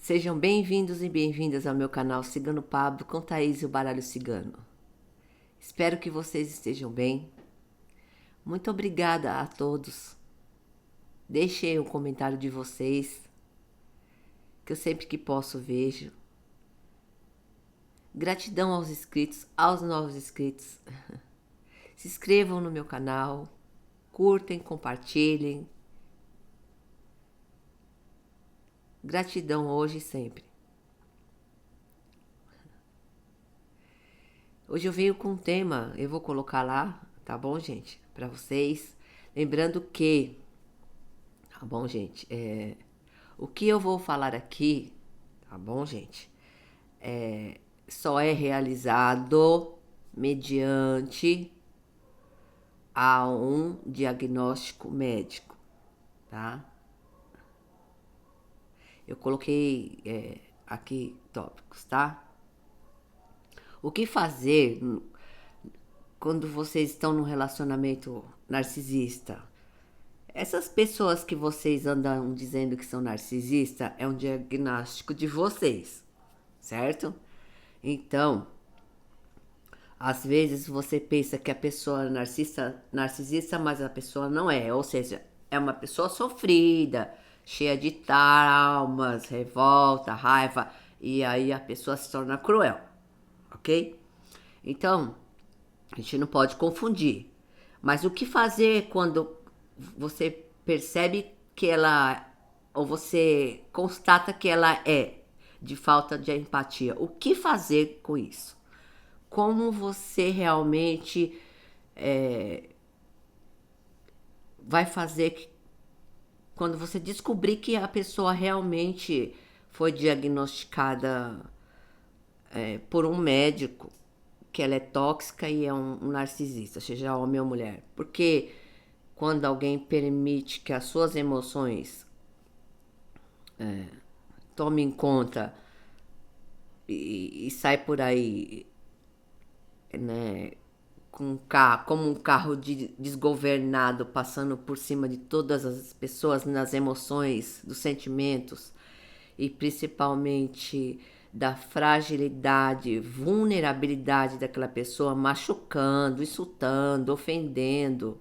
Sejam bem-vindos e bem-vindas ao meu canal Cigano Pablo com Thaís e o Baralho Cigano. Espero que vocês estejam bem. Muito obrigada a todos. Deixem um comentário de vocês, que eu sempre que posso vejo. Gratidão aos inscritos, aos novos inscritos. Se inscrevam no meu canal, curtem, compartilhem. Gratidão hoje e sempre. Hoje eu venho com um tema, eu vou colocar lá, tá bom, gente? Para vocês. Lembrando que, tá bom, gente? O que eu vou falar aqui, tá bom, gente? Só é realizado mediante a um diagnóstico médico, tá? Eu coloquei aqui tópicos, tá? O que fazer quando vocês estão num relacionamento narcisista? Essas pessoas que vocês andam dizendo que são narcisistas é um diagnóstico de vocês, certo? Então, às vezes você pensa que a pessoa é narcisista, mas a pessoa não é. Ou seja, é uma pessoa sofrida, cheia de traumas, revolta, raiva, e aí a pessoa se torna cruel, ok? Então, a gente não pode confundir. Mas o que fazer quando você percebe que ela, ou você constata que ela é de falta de empatia? O que fazer com isso? Como você realmente vai fazer quando você descobrir que a pessoa realmente foi diagnosticada por um médico que ela é tóxica e é um narcisista, seja homem ou mulher. Porque quando alguém permite que as suas emoções tomem conta e sai por aí, né, com um carro, como um carro desgovernado, passando por cima de todas as pessoas nas emoções, dos sentimentos e principalmente da fragilidade, vulnerabilidade daquela pessoa, machucando, insultando, ofendendo,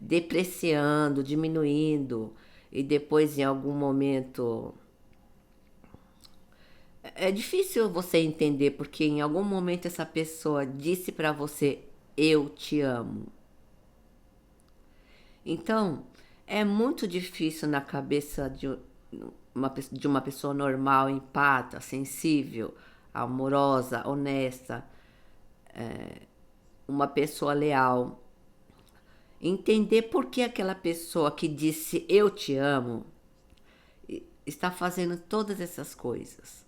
depreciando, diminuindo e depois em algum momento é difícil você entender porque em algum momento essa pessoa disse para você eu te amo. Então, é muito difícil na cabeça de uma pessoa normal, empata, sensível, amorosa, honesta, uma pessoa leal, entender por que aquela pessoa que disse eu te amo está fazendo todas essas coisas.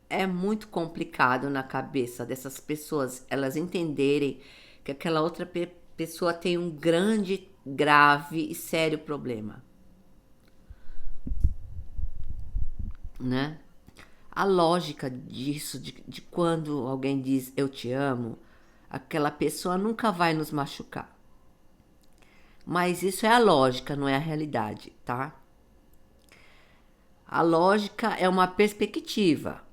É muito complicado na cabeça dessas pessoas elas entenderem que aquela outra pessoa tem um grande, grave e sério problema, né? A lógica disso, de quando alguém diz eu te amo, aquela pessoa nunca vai nos machucar. Mas isso é a lógica, não é a realidade, tá? A lógica é uma perspectiva.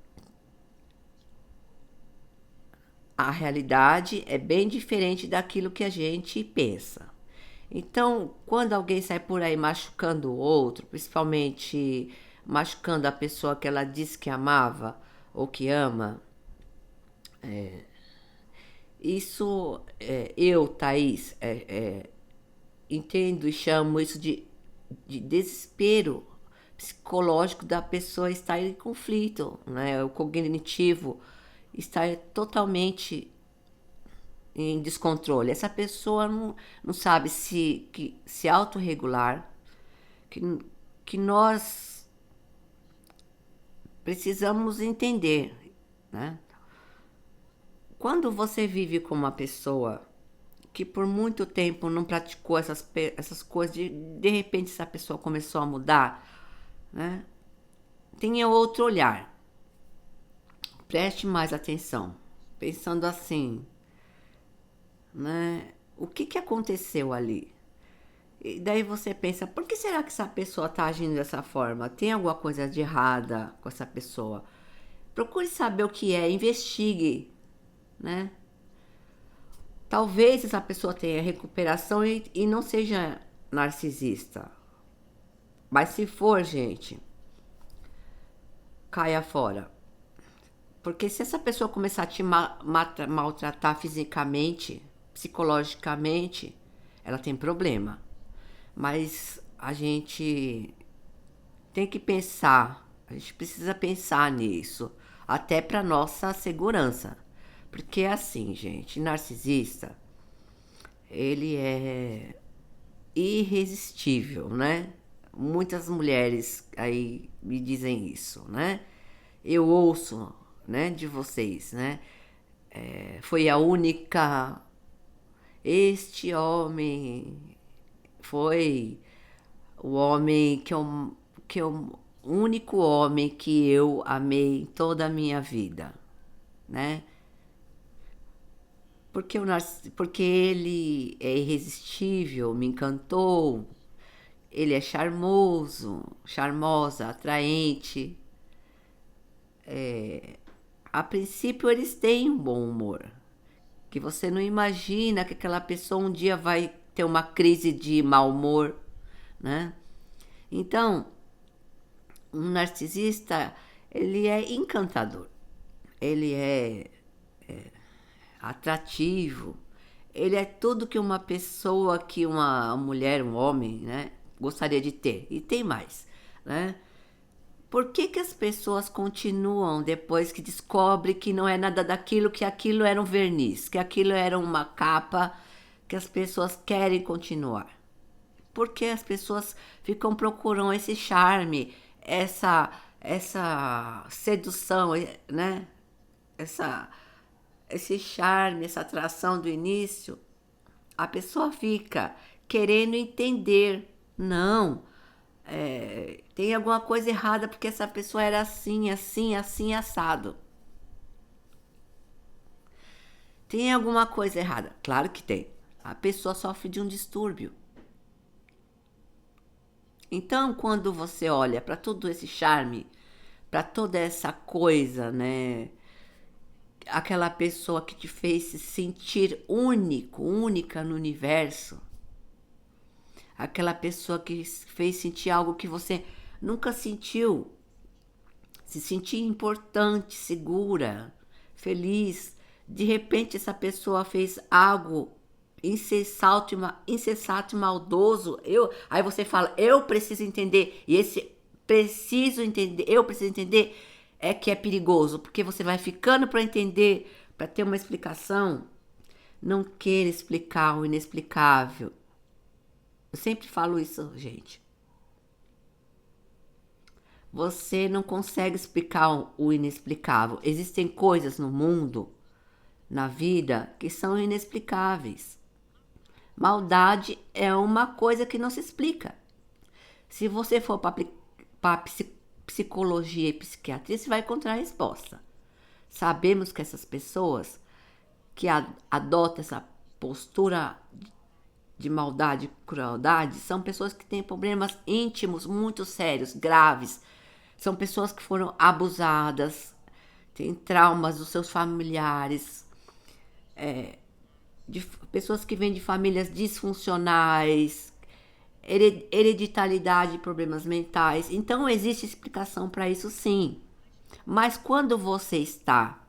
A realidade é bem diferente daquilo que a gente pensa. Então, quando alguém sai por aí machucando o outro, principalmente machucando a pessoa que ela disse que amava ou que ama, isso eu, Thaís, entendo e chamo isso de desespero psicológico da pessoa estar em conflito, né? O cognitivo está totalmente em descontrole. Essa pessoa não sabe se autorregular, que, que nós precisamos entender, né? Quando você vive com uma pessoa que por muito tempo não praticou essas coisas, de repente essa pessoa começou a mudar, né? Tenha outro olhar. Preste mais atenção. Pensando assim, né? O que aconteceu ali? E daí você pensa, por que será que essa pessoa está agindo dessa forma? Tem alguma coisa de errada com essa pessoa? Procure saber o que é, investigue, né? Talvez essa pessoa tenha recuperação e não seja narcisista. Mas se for, gente, caia fora. Porque se essa pessoa começar a te maltratar fisicamente, psicologicamente, ela tem problema. Mas a gente tem que pensar, a gente precisa pensar nisso, até para nossa segurança. Porque é assim, gente, narcisista, ele é irresistível, né? Muitas mulheres aí me dizem isso, né? Eu ouço, né, de vocês, né? Foi a única. Este homem foi o homem o único homem que eu amei em toda a minha vida, né? Porque ele é irresistível, me encantou, ele é charmoso, charmosa, atraente. A princípio eles têm um bom humor, que você não imagina que aquela pessoa um dia vai ter uma crise de mau humor, né? Então, um narcisista, ele é encantador, ele é atrativo, ele é tudo que uma pessoa, que uma mulher, um homem, né, gostaria de ter. E tem mais, né? Por que que as pessoas continuam depois que descobre que não é nada daquilo, que aquilo era um verniz, que aquilo era uma capa, que as pessoas querem continuar? Porque as pessoas ficam procurando esse charme, essa sedução, né? Essa esse charme, essa atração do início, a pessoa fica querendo entender. Não, tem alguma coisa errada porque essa pessoa era assim, assim, assim, assado. Tem alguma coisa errada? Claro que tem. A pessoa sofre de um distúrbio. Então, quando você olha para todo esse charme, para toda essa coisa, né? Aquela pessoa que te fez se sentir único, única no universo, aquela pessoa que fez sentir algo que você nunca sentiu, se sentir importante, segura, feliz. De repente essa pessoa fez algo insensato e maldoso. Aí você fala, eu preciso entender. E esse eu preciso entender é que é perigoso, porque você vai ficando para entender, para ter uma explicação. Não queira explicar o inexplicável. Eu sempre falo isso, gente. Você não consegue explicar o inexplicável. Existem coisas no mundo, na vida, que são inexplicáveis. Maldade é uma coisa que não se explica. Se você for para psicologia e psiquiatria, você vai encontrar a resposta. Sabemos que essas pessoas que adotam essa postura de maldade e crueldade são pessoas que têm problemas íntimos muito sérios, graves. São pessoas que foram abusadas, têm traumas dos seus familiares, de pessoas que vêm de famílias disfuncionais, hereditariedade de problemas mentais. Então existe explicação para isso, sim. Mas quando você está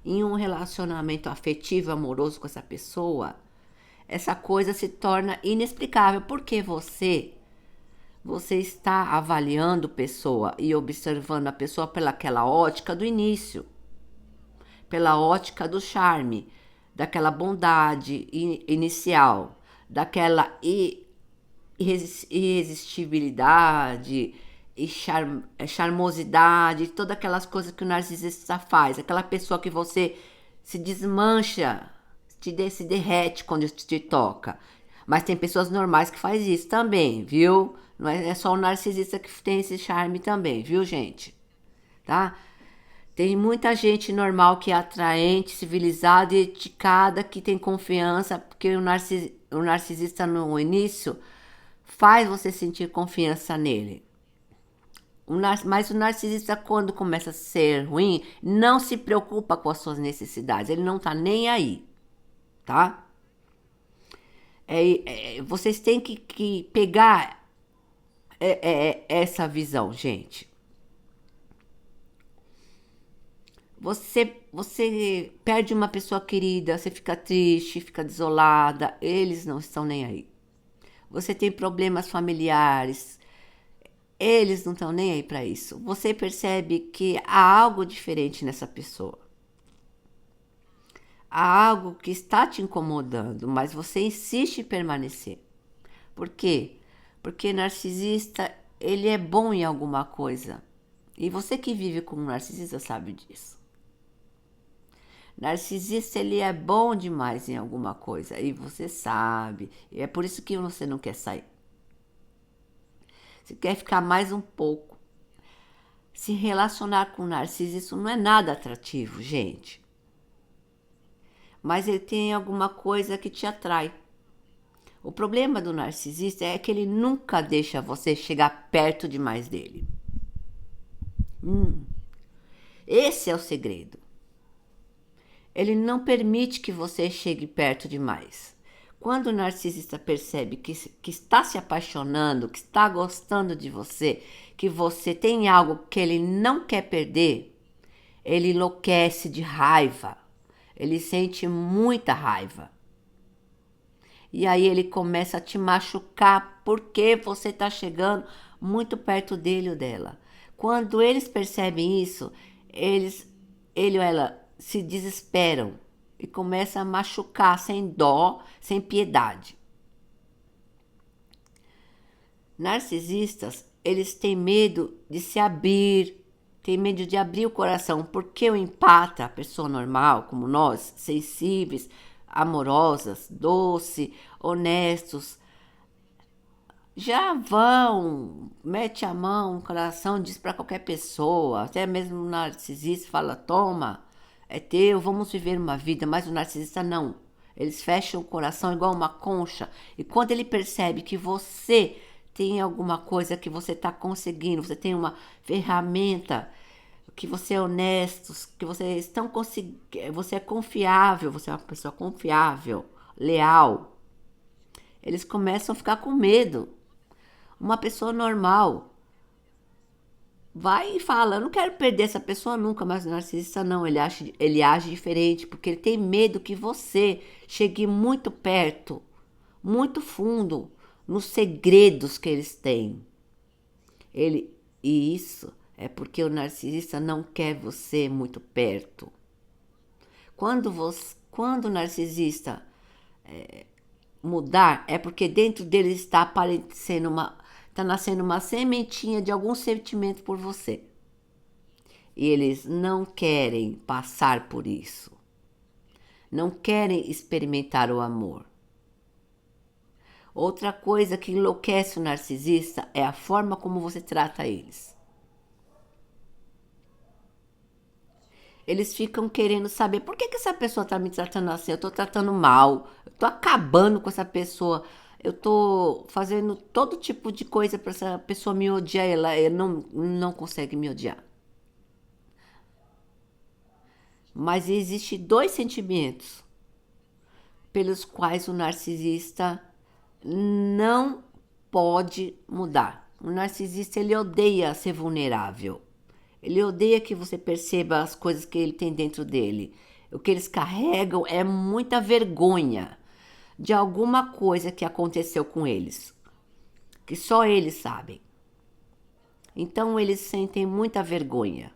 em um relacionamento afetivo, amoroso com essa pessoa, essa coisa se torna inexplicável, porque você está avaliando a pessoa e observando a pessoa pelaquela ótica do início, pela ótica do charme, daquela bondade inicial, daquela irresistibilidade e charmosidade, todas aquelas coisas que o narcisista faz, aquela pessoa que você se desmancha, se derrete quando te toca. Mas tem pessoas normais que faz isso também, viu? Não é só o narcisista que tem esse charme também, viu, gente? Tá? Tem muita gente normal que é atraente, civilizada e eticada, que tem confiança, porque o narcisista no início faz você sentir confiança nele. Mas o narcisista, quando começa a ser ruim, não se preocupa com as suas necessidades. Ele não tá nem aí, tá? Vocês têm que pegar essa visão, gente. Você perde uma pessoa querida, você fica triste, fica desolada. Eles não estão nem aí. Você tem problemas familiares. Eles não estão nem aí para isso. Você percebe que há algo diferente nessa pessoa. Há algo que está te incomodando, mas você insiste em permanecer. Por quê? Porque narcisista, ele é bom em alguma coisa. E você que vive com um narcisista sabe disso. Narcisista, ele é bom demais em alguma coisa. E você sabe. E é por isso que você não quer sair. Você quer ficar mais um pouco. Se relacionar com um narcisista, isso não é nada atrativo, gente. Mas ele tem alguma coisa que te atrai. O problema do narcisista é que ele nunca deixa você chegar perto demais dele. Esse é o segredo. Ele não permite que você chegue perto demais. Quando o narcisista percebe que está se apaixonando, que está gostando de você, que você tem algo que ele não quer perder, ele enlouquece de raiva. Ele sente muita raiva. E aí ele começa a te machucar porque você está chegando muito perto dele ou dela. Quando eles percebem isso, ele ou ela se desesperam e começam a machucar sem dó, sem piedade. Narcisistas, eles têm medo de se abrir, têm medo de abrir o coração, porque o empata, a pessoa normal, como nós, sensíveis, amorosas, doces, honestos, já vão, mete a mão no coração, diz para qualquer pessoa, até mesmo o narcisista fala, toma, é teu, vamos viver uma vida, mas o narcisista não. Eles fecham o coração igual uma concha, e quando ele percebe que você tem alguma coisa que você está conseguindo, você tem uma ferramenta, que você é honesto, que vocês estão conseguindo, você é confiável, você é uma pessoa confiável, leal, eles começam a ficar com medo. Uma pessoa normal vai e fala, eu não quero perder essa pessoa nunca, mas o narcisista não, ele age diferente, porque ele tem medo que você chegue muito perto, muito fundo, nos segredos que eles têm. E isso é porque o narcisista não quer você muito perto. Quando o narcisista mudar, é porque dentro dele está nascendo uma sementinha de algum sentimento por você. E eles não querem passar por isso. Não querem experimentar o amor. Outra coisa que enlouquece o narcisista é a forma como você trata eles. Eles ficam querendo saber por que essa pessoa está me tratando assim, eu estou tratando mal, eu estou acabando com essa pessoa, eu estou fazendo todo tipo de coisa para essa pessoa me odiar, ela não consegue me odiar. Mas existem dois sentimentos pelos quais o narcisista não pode mudar. O narcisista, ele odeia ser vulnerável. Ele odeia que você perceba as coisas que ele tem dentro dele. O que eles carregam é muita vergonha de alguma coisa que aconteceu com eles, que só eles sabem. Então eles sentem muita vergonha.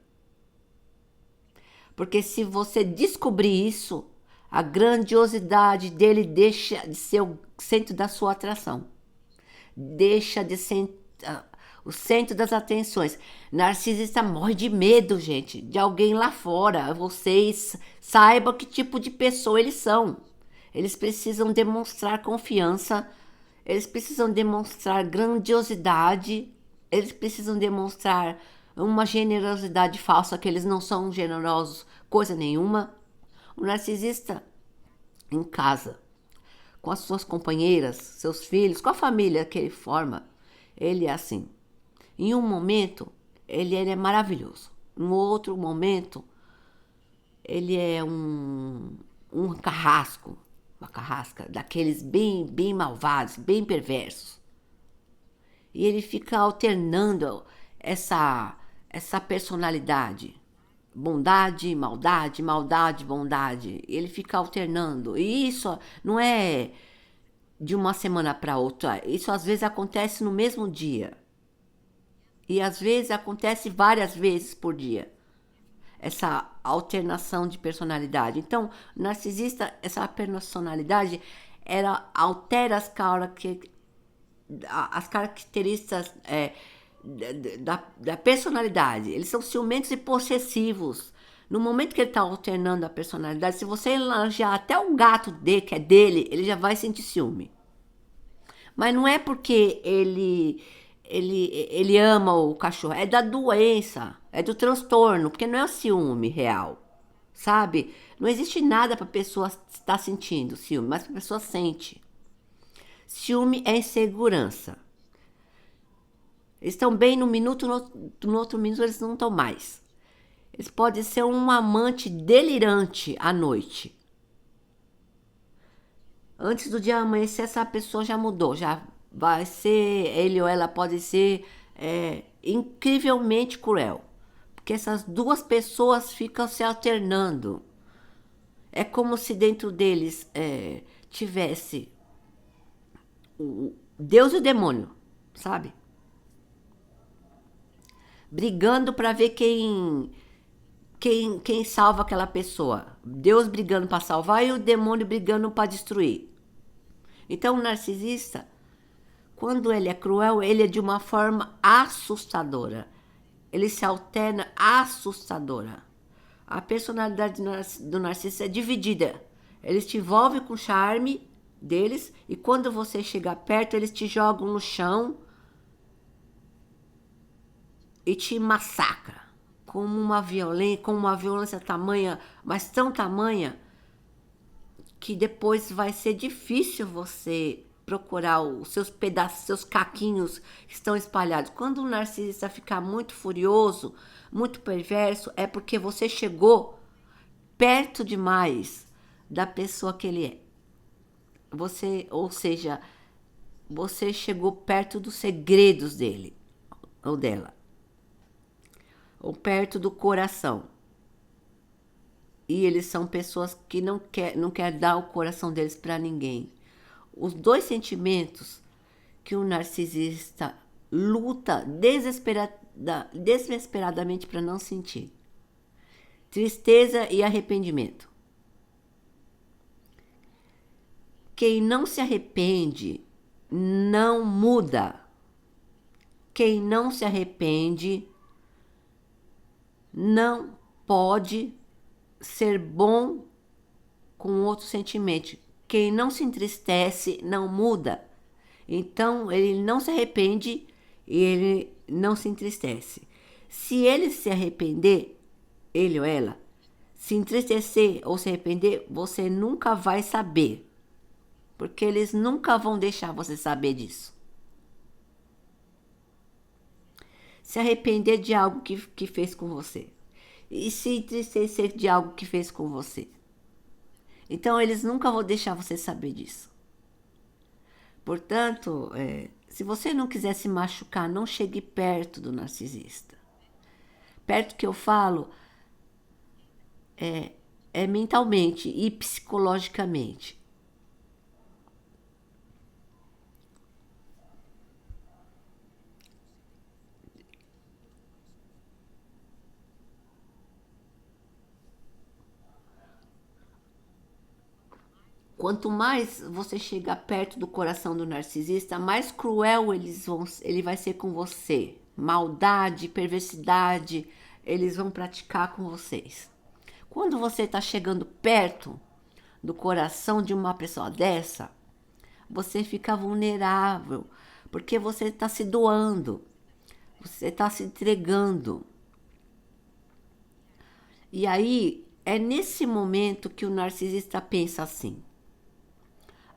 Porque se você descobrir isso, a grandiosidade dele deixa de ser o centro da sua atração. Deixa de ser o centro das atenções. Narcisista morre de medo, gente, de alguém lá fora. Vocês saibam que tipo de pessoa eles são. Eles precisam demonstrar confiança, eles precisam demonstrar grandiosidade, eles precisam demonstrar uma generosidade falsa, que eles não são generosos, coisa nenhuma. O narcisista, em casa, com as suas companheiras, seus filhos, com a família que ele forma, ele é assim. Em um momento, ele é maravilhoso. Em outro momento, ele é um carrasco, uma carrasca, daqueles bem malvados, bem perversos. E ele fica alternando essa personalidade. Bondade, maldade, maldade, bondade. Ele fica alternando. E isso não é de uma semana para outra. Isso às vezes acontece no mesmo dia. E às vezes acontece várias vezes por dia. Essa alternação de personalidade. Então, narcisista, essa personalidade, ela altera as características da personalidade. Eles são ciumentos e possessivos. No momento que ele está alternando a personalidade, se você elogiar até um gato que é dele, ele já vai sentir ciúme. Mas não é porque ele ama o cachorro, é da doença, é do transtorno, porque não é o ciúme real, sabe? Não existe nada para a pessoa estar sentindo ciúme, mas a pessoa sente. Ciúme é insegurança. Eles estão bem no minuto, no outro minuto eles não estão mais. Eles podem ser um amante delirante à noite. Antes do dia amanhecer, essa pessoa já mudou, já vai ser, ele ou ela pode ser incrivelmente cruel. Porque essas duas pessoas ficam se alternando. É como se dentro deles tivesse o Deus e o demônio, sabe? Brigando para ver quem salva aquela pessoa. Deus brigando para salvar e o demônio brigando para destruir. Então, o narcisista, quando ele é cruel, ele é de uma forma assustadora. Ele se alterna assustadora. A personalidade do narcisista é dividida. Eles te envolvem com o charme deles e quando você chegar perto, eles te jogam no chão e te massacra com uma violência tamanha, mas tão tamanha, que depois vai ser difícil você procurar os seus pedaços, seus caquinhos que estão espalhados. Quando o narcisista ficar muito furioso, muito perverso, é porque você chegou perto demais da pessoa que ele é. Ou seja, você chegou perto dos segredos dele ou dela, ou perto do coração. E eles são pessoas que não quer dar o coração deles para ninguém. Os dois sentimentos que o narcisista luta desesperadamente para não sentir: tristeza e arrependimento. Quem não se arrepende não muda. Quem não se arrepende não pode ser bom com outro sentimento. Quem não se entristece não muda. Então, ele não se arrepende e ele não se entristece. Se ele se arrepender, ele ou ela, se entristecer ou se arrepender, você nunca vai saber. Porque eles nunca vão deixar você saber disso. Se arrepender de algo que fez com você. E se entristecer de algo que fez com você. Então, eles nunca vão deixar você saber disso. Portanto, se você não quiser se machucar, não chegue perto do narcisista. Perto que eu falo é mentalmente e psicologicamente. Quanto mais você chegar perto do coração do narcisista, mais cruel ele vai ser com você. Maldade, perversidade, eles vão praticar com vocês. Quando você está chegando perto do coração de uma pessoa dessa, você fica vulnerável, porque você está se doando, você está se entregando. E aí, é nesse momento que o narcisista pensa assim: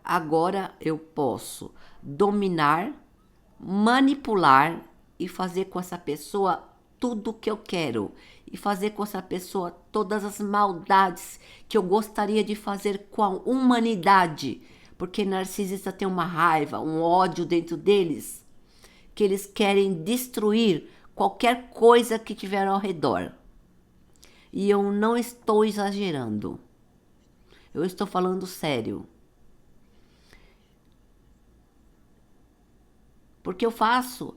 agora eu posso dominar, manipular e fazer com essa pessoa tudo o que eu quero. E fazer com essa pessoa todas as maldades que eu gostaria de fazer com a humanidade. Porque narcisista tem uma raiva, um ódio dentro deles, que eles querem destruir qualquer coisa que tiver ao redor. E eu não estou exagerando. Eu estou falando sério. Porque eu faço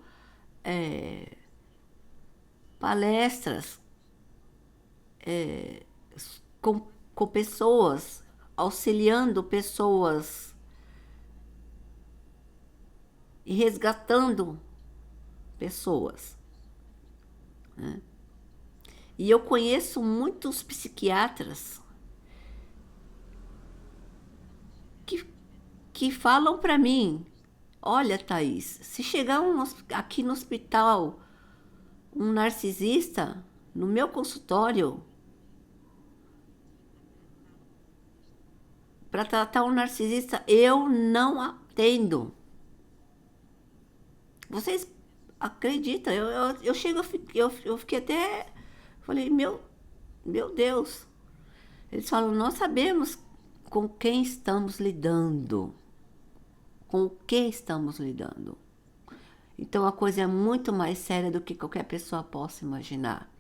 palestras com pessoas, auxiliando pessoas e resgatando pessoas, né? E eu conheço muitos psiquiatras que falam para mim: olha, Thaís, se chegar aqui no hospital um narcisista no meu consultório para tratar um narcisista, eu não atendo. Vocês acreditam? Eu chego, eu fiquei até. Falei, meu Deus. Eles falam, nós sabemos com quem estamos lidando. Com o que estamos lidando. Então a coisa é muito mais séria do que qualquer pessoa possa imaginar.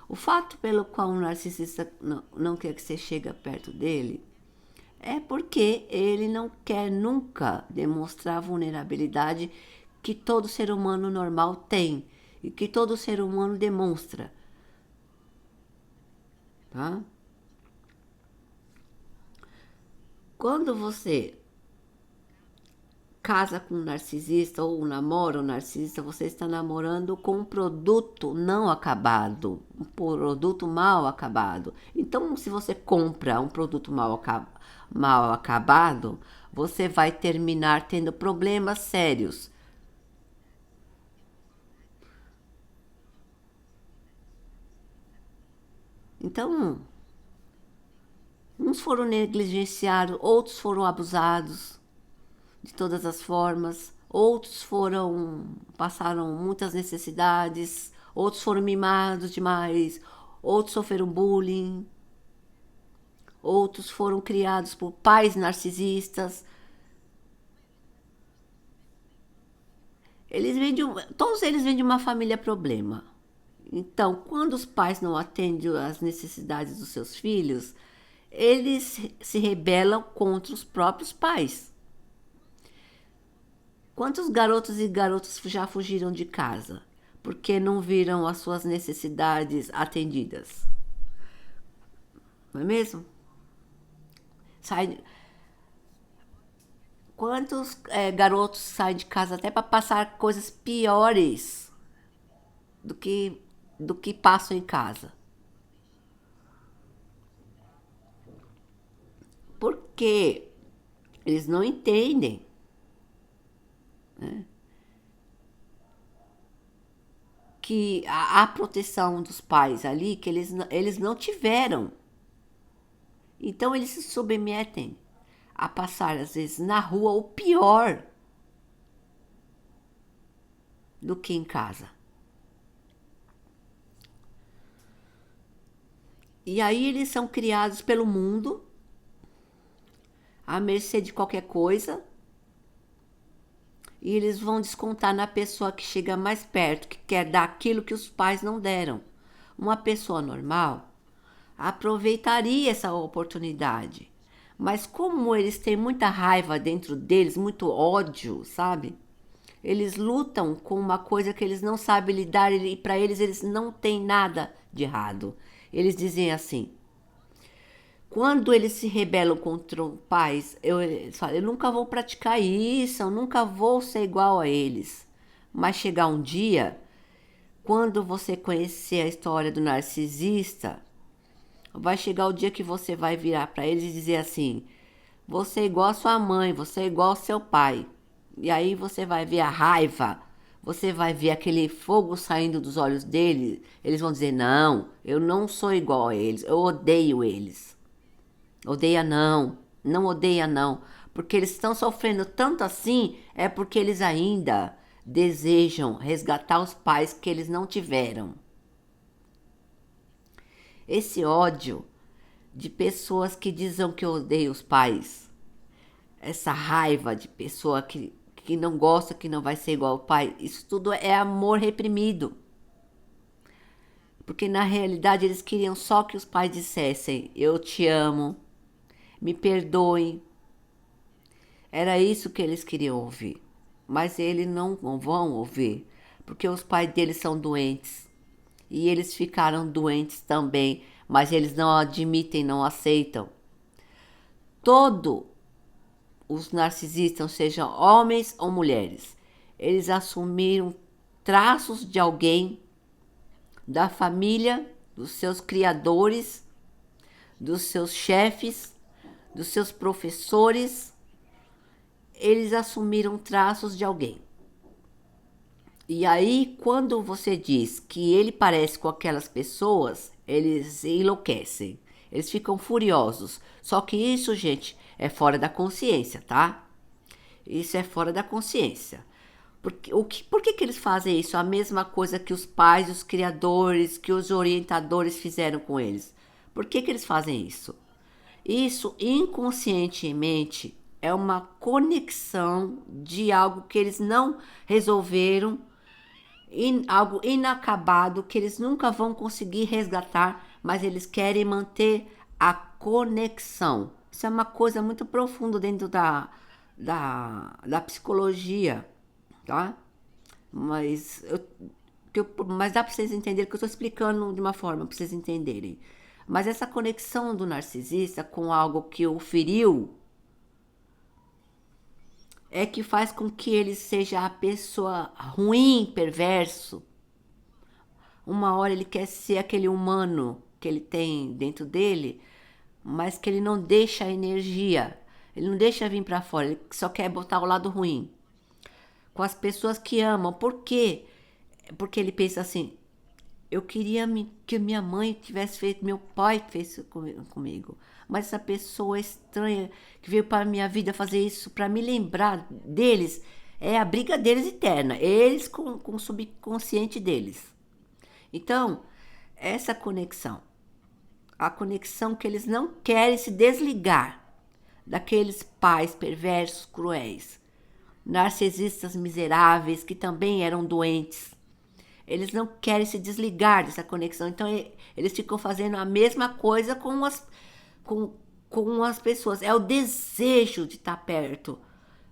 O fato pelo qual um narcisista não quer que você chegue perto dele é porque ele não quer nunca demonstrar a vulnerabilidade que todo ser humano normal tem e que todo ser humano demonstra. Tá? Quando você casa com um narcisista ou namora um narcisista, você está namorando com um produto não acabado, um produto mal acabado. Então, se você compra um produto mal acabado, você vai terminar tendo problemas sérios. Então, uns foram negligenciados, outros foram abusados de todas as formas, outros passaram muitas necessidades, outros foram mimados demais, outros sofreram bullying, outros foram criados por pais narcisistas. Todos eles vêm de uma família problema. Então, quando os pais não atendem às necessidades dos seus filhos, eles se rebelam contra os próprios pais. Quantos garotos e garotas já fugiram de casa porque não viram as suas necessidades atendidas? Não é mesmo? Quantos garotos saem de casa até para passar coisas piores do que passam em casa? Porque eles não entendem, né, que a proteção dos pais ali, que eles não tiveram. Então eles se submetem a passar, às vezes, na rua o pior do que em casa. E aí eles são criados pelo mundo, à mercê de qualquer coisa, e eles vão descontar na pessoa que chega mais perto, que quer dar aquilo que os pais não deram. Uma pessoa normal aproveitaria essa oportunidade, mas como eles têm muita raiva dentro deles, muito ódio, sabe? Eles lutam com uma coisa que eles não sabem lidar e para eles não tem nada de errado. Eles dizem assim: quando eles se rebelam contra os pais, eles falam, eu nunca vou praticar isso, eu nunca vou ser igual a eles. Mas chegar um dia, quando você conhecer a história do narcisista, vai chegar o dia que você vai virar para eles e dizer assim: você é igual a sua mãe, você é igual ao seu pai. E aí você vai ver a raiva, você vai ver aquele fogo saindo dos olhos deles. Eles vão dizer, não, eu não sou igual a eles, eu odeio eles. Odeia não, não odeia não. porque eles estão sofrendo tanto assim, é porque eles ainda desejam resgatar os pais que eles não tiveram. Esse ódio de pessoas que dizem que odeiam os pais, essa raiva de pessoa que não gosta, que não vai ser igual ao pai, isso tudo é amor reprimido. Porque na realidade eles queriam só que os pais dissessem: eu te amo, me perdoe. Era isso que eles queriam ouvir. Mas eles não vão ouvir, porque os pais deles são doentes. E eles ficaram doentes também, mas eles não admitem, não aceitam. Todos os narcisistas, sejam homens ou mulheres, eles assumiram traços de alguém, da família, dos seus criadores, dos seus chefes, dos seus professores. Eles assumiram traços de alguém. E aí, quando você diz que ele parece com aquelas pessoas, eles enlouquecem. Eles ficam furiosos. Só que isso, gente, é fora da consciência, tá? Isso é fora da consciência. Por que eles fazem isso? A mesma coisa que os pais, os criadores, que os orientadores fizeram com eles. Por que eles fazem isso? Isso, inconscientemente, é uma conexão de algo que eles não resolveram, algo inacabado que eles nunca vão conseguir resgatar, mas eles querem manter a conexão. Isso é uma coisa muito profunda dentro da psicologia, tá? Mas dá para vocês entenderem que eu estou explicando de uma forma para vocês entenderem. Mas essa conexão do narcisista com algo que o feriu é que faz com que ele seja a pessoa ruim, perverso. Uma hora ele quer ser aquele humano que ele tem dentro dele, mas que ele não deixa a energia, ele não deixa vir para fora, ele só quer botar o lado ruim. Com as pessoas que amam. Por quê? Porque ele pensa assim: eu queria que minha mãe tivesse feito, meu pai fez isso comigo. Mas essa pessoa estranha que veio para a minha vida fazer isso para me lembrar deles, é a briga deles eterna. Eles com o subconsciente deles. Então, essa conexão, a conexão que eles não querem se desligar daqueles pais perversos, cruéis, narcisistas miseráveis que também eram doentes. Eles não querem se desligar dessa conexão. Então, eles ficam fazendo a mesma coisa com as pessoas. É o desejo de estar perto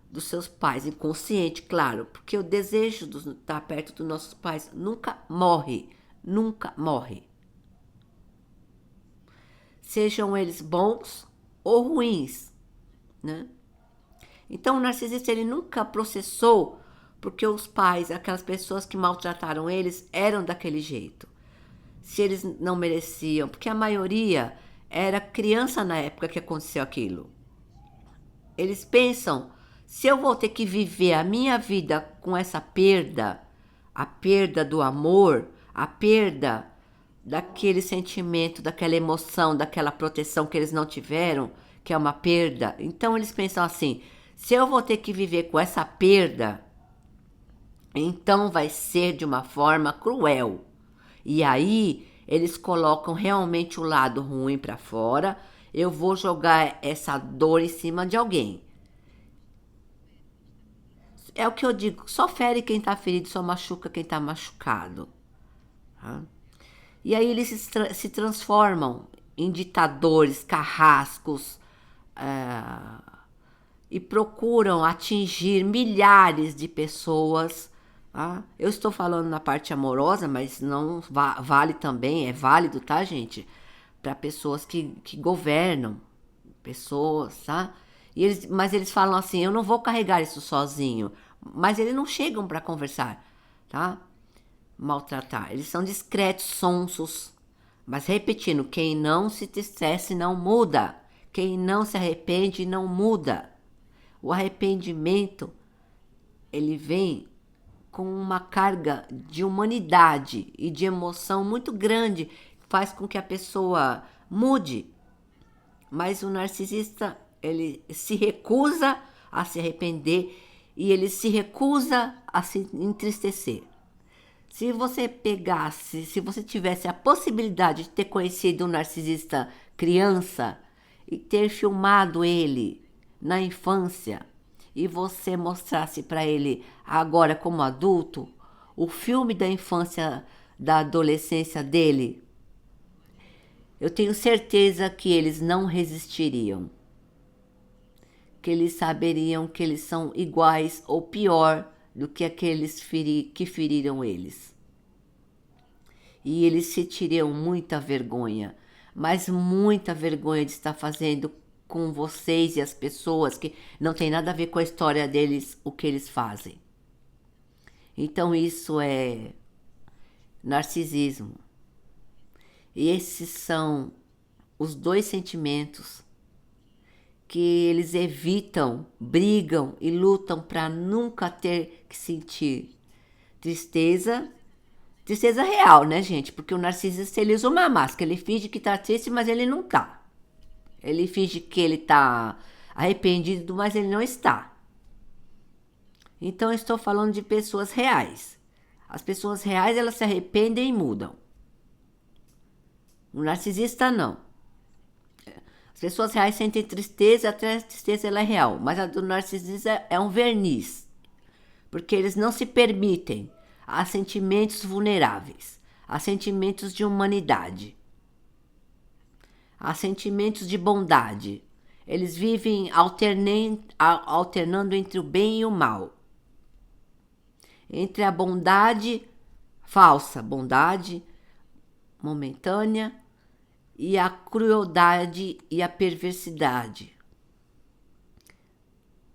dos seus pais, inconsciente, claro. Porque o desejo de estar perto dos nossos pais nunca morre. Nunca morre. Sejam eles bons ou ruins, né? Então, o narcisista, ele nunca processou porque os pais, aquelas pessoas que maltrataram eles, eram daquele jeito. Se eles não mereciam, porque a maioria era criança na época que aconteceu aquilo. Eles pensam: se eu vou ter que viver a minha vida com essa perda, a perda do amor, a perda daquele sentimento, daquela emoção, daquela proteção que eles não tiveram, que é uma perda. Então eles pensam assim: se eu vou ter que viver com essa perda, então vai ser de uma forma cruel. E aí eles colocam realmente o lado ruim para fora. Eu vou jogar essa dor em cima de alguém. É o que eu digo: só fere quem está ferido, só machuca quem está machucado. Tá? E aí eles se transformam em ditadores, carrascos, e procuram atingir milhares de pessoas. Tá? Eu estou falando na parte amorosa, mas não vale também, é válido, tá, gente? Para pessoas que governam, pessoas, tá? Mas eles falam assim: eu não vou carregar isso sozinho. Mas eles não chegam para conversar, tá? Maltratar. Eles são discretos, sonsos. Mas repetindo: quem não se dissesse não muda. Quem não se arrepende não muda. O arrependimento, ele vem com uma carga de humanidade e de emoção muito grande, faz com que a pessoa mude. Mas o narcisista, Ele se recusa a se arrepender e ele se recusa a se entristecer. Se você pegasse, se você tivesse a possibilidade de ter conhecido um narcisista criança e ter filmado ele na infância e você mostrasse para ele agora como adulto o filme da infância, da adolescência dele, eu tenho certeza que eles não resistiriam. Que eles saberiam que eles são iguais ou pior do que aqueles que feriram eles. E eles sentiriam muita vergonha, mas muita vergonha de estar fazendo com vocês e as pessoas que não tem nada a ver com a história deles, o que eles fazem. Então isso é narcisismo. E esses são os dois sentimentos que eles evitam, brigam e lutam para nunca ter que sentir tristeza. Tristeza real, né, gente? Porque o narcisista, ele usa uma máscara. Ele finge que tá triste, mas ele não tá. Ele finge que ele tá arrependido, mas ele não está. Então, eu estou falando de pessoas reais. As pessoas reais, elas se arrependem e mudam. O narcisista, não. As pessoas reais sentem tristeza, até a tristeza ela é real. Mas a do narcisista é um verniz. Porque eles não se permitem a sentimentos vulneráveis, a sentimentos de humanidade, a sentimentos de bondade. Eles vivem alternando entre o bem e o mal. Entre a bondade falsa, bondade momentânea, e a crueldade e a perversidade.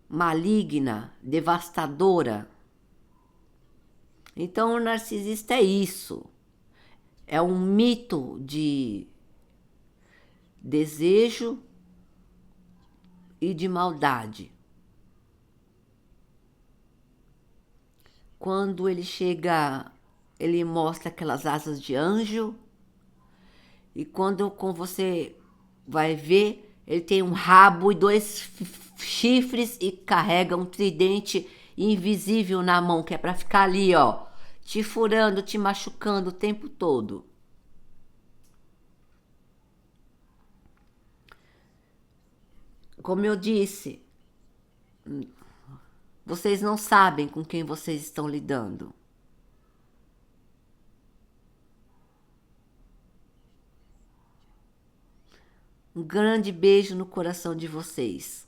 Maligna, devastadora. Então, o narcisista é isso. É um mito de desejo e de maldade. Quando ele chega, ele mostra aquelas asas de anjo. E quando com você vai ver, ele tem um rabo e 2 chifres e carrega um tridente invisível na mão, que é para ficar ali, ó, te furando, te machucando o tempo todo. Como eu disse, vocês não sabem com quem vocês estão lidando. Um grande beijo no coração de vocês.